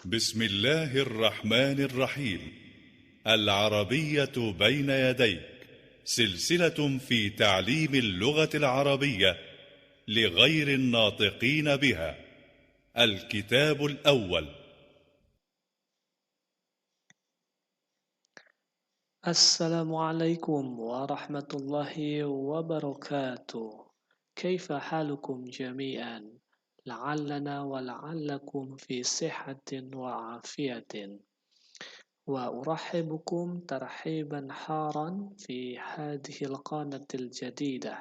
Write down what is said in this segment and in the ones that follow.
بسم الله الرحمن الرحيم. العربية بين يديك، سلسلة في تعليم اللغة العربية لغير الناطقين بها. الكتاب الأول. السلام عليكم ورحمة الله وبركاته. كيف حالكم جميعا؟ لعلنا ولعلكم في صحة وعافية. وأرحبكم ترحيبا حارا في هذه القناة الجديدة.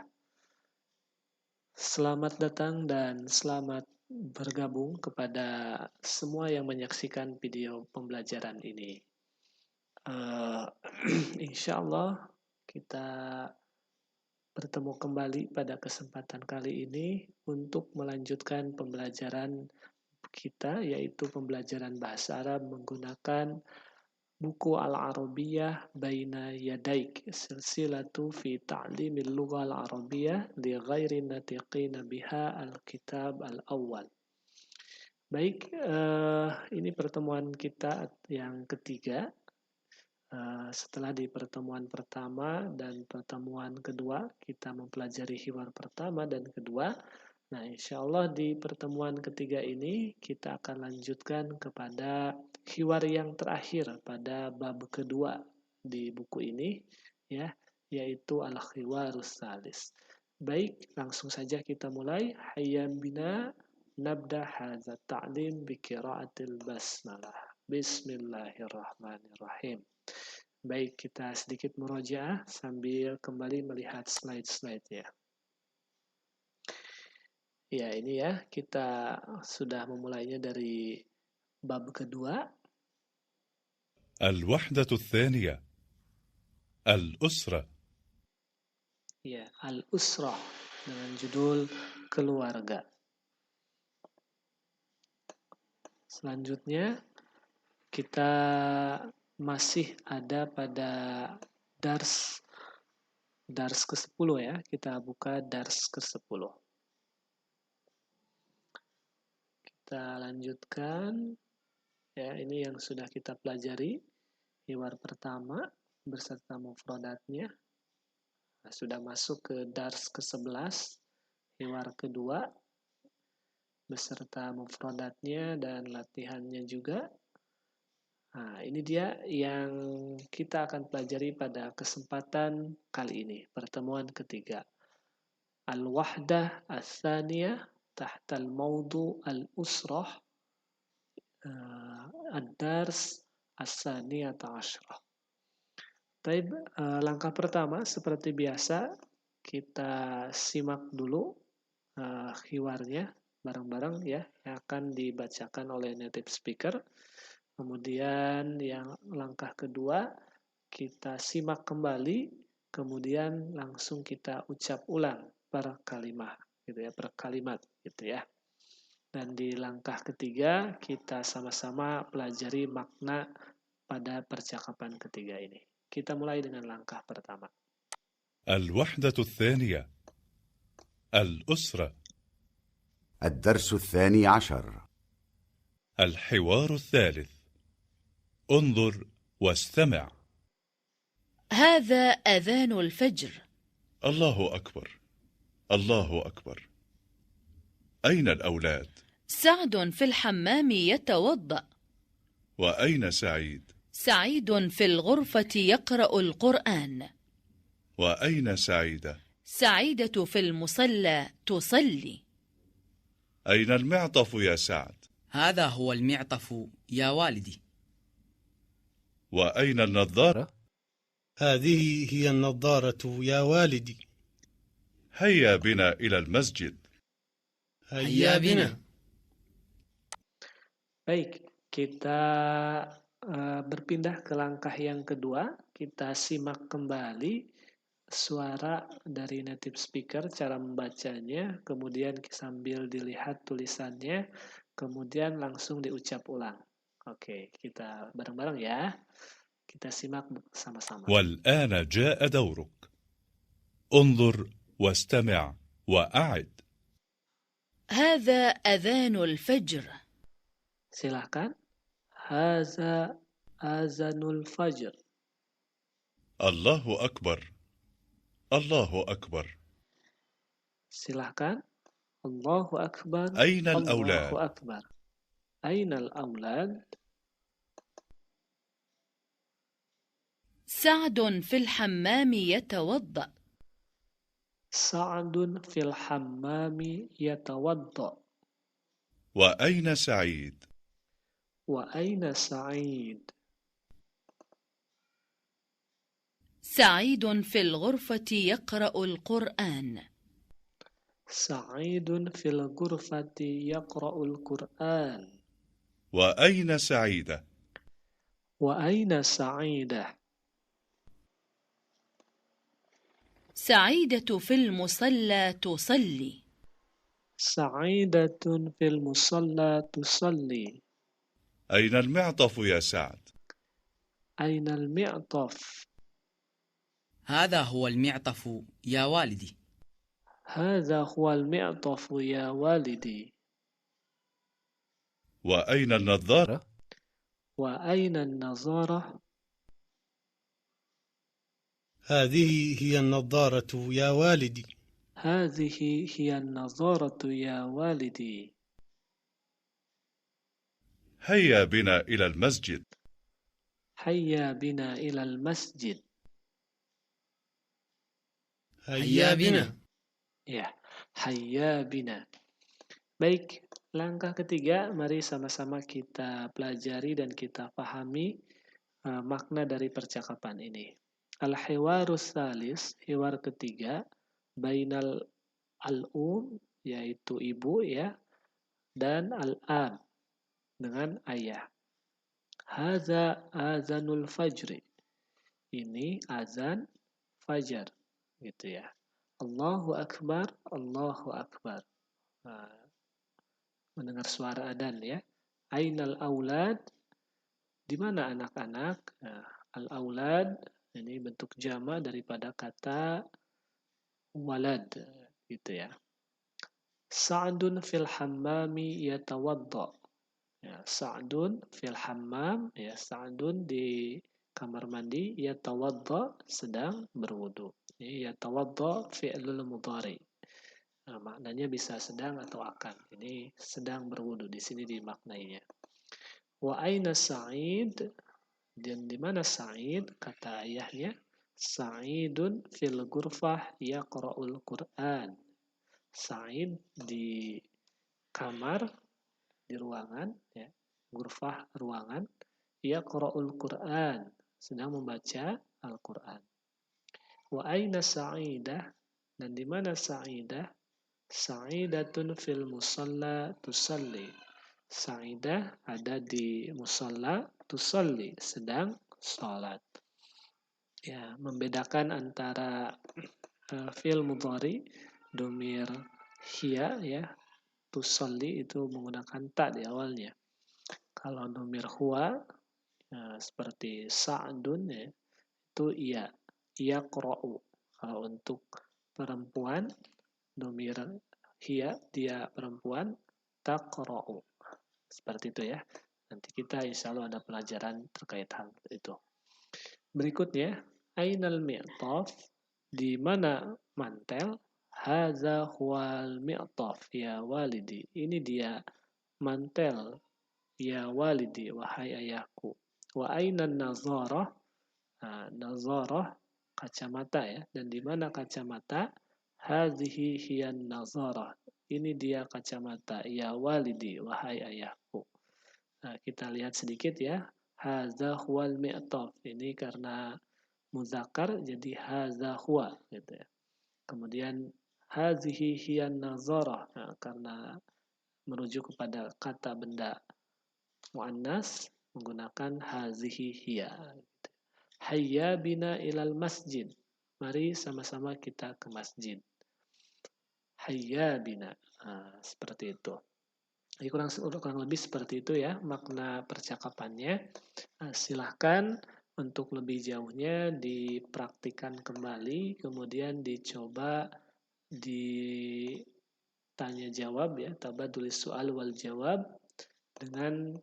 Selamat datang dan selamat bergabung kepada semua yang menyaksikan video pembelajaran ini. Insya Allah kita bertemu kembali pada kesempatan kali ini untuk melanjutkan pembelajaran kita, yaitu pembelajaran bahasa Arab menggunakan buku Al-Arabiyah Baina Yadaik, silsilatu fi ta'limil lughah al-Arabiyah li ghairi natiqina biha, al-kitab al-awwal. Baik, ini pertemuan kita yang ketiga. Setelah di pertemuan pertama dan pertemuan kedua kita mempelajari hiwar pertama dan kedua. Nah, insya Allah di pertemuan ketiga ini kita akan lanjutkan kepada hiwar yang terakhir pada bab kedua di buku ini, ya, yaitu al-hiwarus salis. Baik, langsung saja kita mulai. Hayya bina nabda hadza ta'lim bi qiraatil basmalah. Bismillahirrahmanirrahim. Baik, kita sedikit murojaah sambil kembali melihat slide-slide-nya. Ya, ini ya, kita sudah memulainya dari bab kedua. الوحدة الثانية. الأسرة. Ya, al-usrah dengan judul keluarga. Selanjutnya kita masih ada pada dars ke-10 ya. Kita buka dars ke-10. Kita lanjutkan. Ya, ini yang sudah kita pelajari. Hiwar pertama beserta mufradatnya. Nah, sudah masuk ke dars ke-11. Hiwar kedua beserta mufradatnya dan latihannya juga. Nah, ini dia yang kita akan pelajari pada kesempatan kali ini, pertemuan ketiga. Al-wahdah as-tsaniyah tahta al-mawdu al-usrah, ad-dars as-tsaniyata asyrah. Baik, langkah pertama seperti biasa kita simak dulu hiwarnya bareng-bareng ya, yang akan dibacakan oleh native speaker. Kemudian yang langkah kedua, kita simak kembali, kemudian langsung kita ucap ulang per kalimat, gitu ya, per kalimat, gitu ya. Dan di langkah ketiga, kita sama-sama pelajari makna pada percakapan ketiga ini. Kita mulai dengan langkah pertama. الوحدة الثانية. الأسرة. الدرس الثاني عشر. الحوار الثالث. انظر واستمع. هذا أذان الفجر. الله أكبر، الله أكبر. أين الأولاد؟ سعد في الحمام يتوضأ. وأين سعيد؟ سعيد في الغرفة يقرأ القرآن. وأين سعيدة؟ سعيدة في المصلى تصلي. أين المعطف يا سعد؟ هذا هو المعطف يا والدي. وأين النظارة؟ هذه هي النظارة يا والدي. هيا بنا إلى المسجد. هيا بنا. Baik, kita berpindah ke langkah yang kedua. Kita simak kembali suara dari native speaker, cara membacanya, kemudian sambil dilihat tulisannya, kemudian langsung diucap ulang. Oke, kita bareng-bareng ya. Kita simak sama-sama. والآن جاء دورك. انظر واستمع وأعد. هذا أذان الفجر. Silakan Haza azanul fajr. الله أكبر. الله أكبر. Silahkan. Allahu Akbar. أين Allahu الأولاد؟ Akbar. Ainal aulad? سعد في الحمام يتوضأ. Sa'dun fil hammami yatawadda. وأين سعيد؟ Wa aina Sa'id? سعيد في الغرفة يقرأ القرآن. Sa'idun fil ghurfati yaqra'ul Qur'an. وأين سعيدة؟ Wa aina Sa'idah? سعيدة في المصلى تصلي. Sa'idatun fil musalla tusalli. أين المعطف يا سعد؟ Ainal mi'taf? هذا هو المعطف يا والدي. Hadha huwal mi'tafu ya walidi. وأين النظارة؟ Wa aina an-nazarah? هذه هي النظارة يا والدي. Hadhihi hiya an-nazaratu ya walidi. هيا بنا إلى المسجد. Hayya bina ilal masjid. هيا بنا. Ya, hayya bina. Baik, langkah ketiga, mari sama-sama kita pelajari dan kita pahami makna dari percakapan ini. Al-hiwarus salis, hiwar ketiga, bainal al-um, yaitu ibu ya, dan al-ab, dengan ayah. Hadza azanul fajri. Ini azan fajar, gitu ya. Allahu Akbar, Allahu Akbar. Mendengar suara adzan ya. Ainal aulad? Di mana anak-anak? Al-aulad ini bentuk jama daripada kata walad, gitu ya. Sa'dun fil hammami yatawadda. Ya, Sa'dun fil hammam, ya Sa'dun di kamar mandi, yatawadda sedang berwudu. Yatawadda fi'lul mudhari. Nah, maknanya bisa sedang atau akan. Ini sedang berwudu di sini dimaknainya. Wa aina Sa'id? Dan di mana Sa'id? Kata ayahnya, Sa'idun fil ghurfah yaqra'ul Qur'an. Sa'id di kamar, di ruangan, ya, ghurfah ruangan, yaqra'ul Qur'an, sedang membaca Al-Qur'an. Wa aina Sa'idah? Dan di mana Sa'idah? Sa'idatun fil musalla tusalli. Sa'idah ada di musalla, tusalli, sedang sholat. Ya, membedakan antara fi'il mudhari domir hiya ya, tusalli itu menggunakan ta di awalnya. Kalau domir huwa seperti Sa'dun ya, itu iya, yaqra'u. Kalau untuk perempuan domir hiya, dia perempuan, taqra'u. Seperti itu ya. Nanti kita insya Allah ada pelajaran terkait hal itu. Berikutnya, ainal mi'taf? Di mana mantel? Hadza huwal mi'taf ya walidi. Ini dia mantel ya walidi, wahai ayahku. Wa ainan nazarah? Nazarah kacamata ya. Dan di mana kacamata? Hadhihi hiyan nazarah. Ini dia kacamata ya walidi, wahai ayahku. Nah, kita lihat sedikit ya. Hadza huwal mi'taf. Ini karena muzakkar jadi hadza huwa gitu ya. Kemudian hadhihi hiyan nazarah. Nah, karena merujuk kepada kata benda muannas menggunakan hazihi hiya. Hayya bina ilal masjid. Mari sama-sama kita ke masjid. Hayya bina. Seperti itu. Jadi kurang lebih seperti itu ya makna percakapannya. Silahkan untuk lebih jauhnya dipraktikkan kembali, kemudian dicoba ditanya jawab ya, tabadul soal wal jawab dengan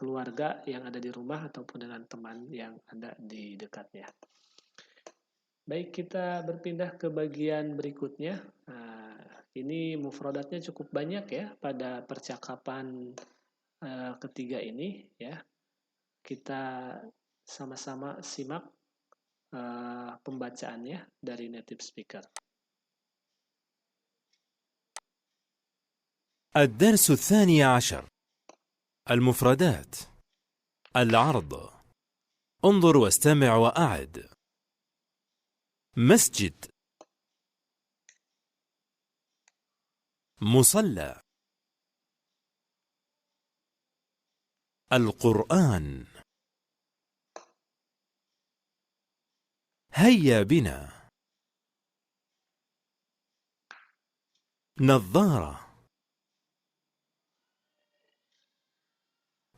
keluarga yang ada di rumah ataupun dengan teman yang ada di dekatnya. Baik, kita berpindah ke bagian berikutnya. Nah, ini mufradatnya cukup banyak ya pada percakapan ketiga ini ya. Kita sama-sama simak pembacaannya dari native speaker. الدرس 12. المفردات. العرض. انظر واستمع وأعد. مسجد. مصلى. القرآن. هيا بنا. نظارة.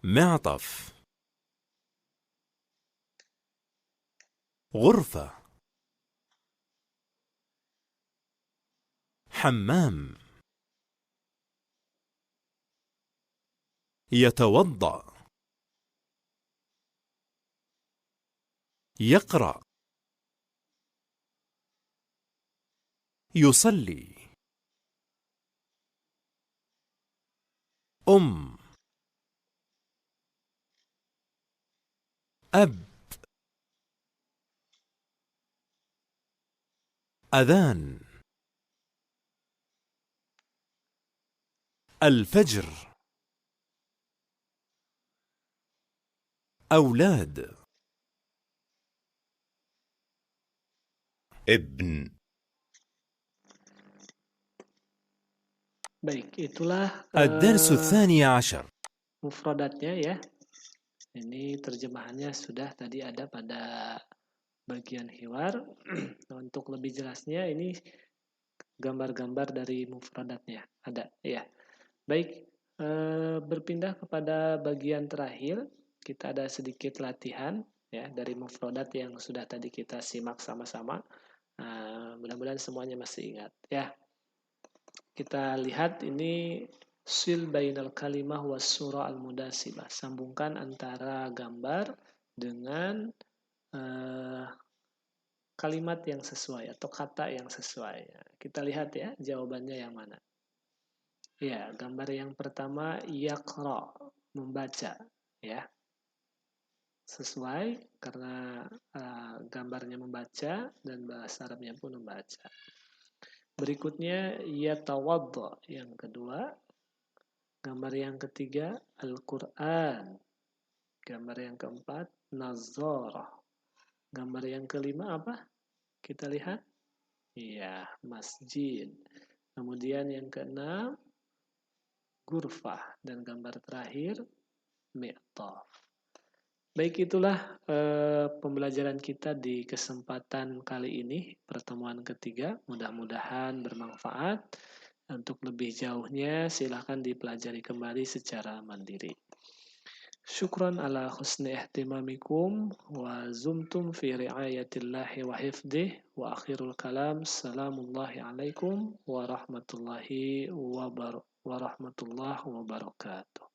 معطف. غرفة. حمام. يتوضأ. يقرأ. يصلي. أب. أذان. الفجر. أولاد. ابن. Baik, itulah الدرس 12. mufradatnya ya. Ini terjemahannya sudah tadi ada pada bagian hiwar. Untuk lebih jelasnya ini gambar-gambar dari mufradatnya ada ya. Baik, berpindah kepada bagian terakhir, kita ada sedikit latihan ya dari mufradat yang sudah tadi kita simak sama-sama. Mudah-mudahan semuanya masih ingat ya. Kita lihat ini sil bainal kalimah was surah al-mudasibah. Sambungkan antara gambar dengan kalimat yang sesuai atau kata yang sesuai. Kita lihat ya jawabannya yang mana. Ya, gambar yang pertama yaqra, membaca ya. Sesuai karena gambarnya membaca dan bahasa Arabnya pun membaca. Berikutnya yatawadda, yang kedua. Gambar yang ketiga Al-Quran. Gambar yang keempat Nazarah. Gambar yang kelima apa? Kita lihat. Iya, masjid. Kemudian yang keenam Gurfah. Dan gambar terakhir Mi'taf. Baik, itulah pembelajaran kita di kesempatan kali ini, pertemuan ketiga. Mudah-mudahan bermanfaat. Untuk lebih jauhnya silahkan dipelajari kembali secara mandiri. Syukran ala husni ihtimamikum wa zumtum fi riayatillahi wa hifdih wa akhirul kalam. Assalamullahi alaikum warahmatullahi wabarakatuh.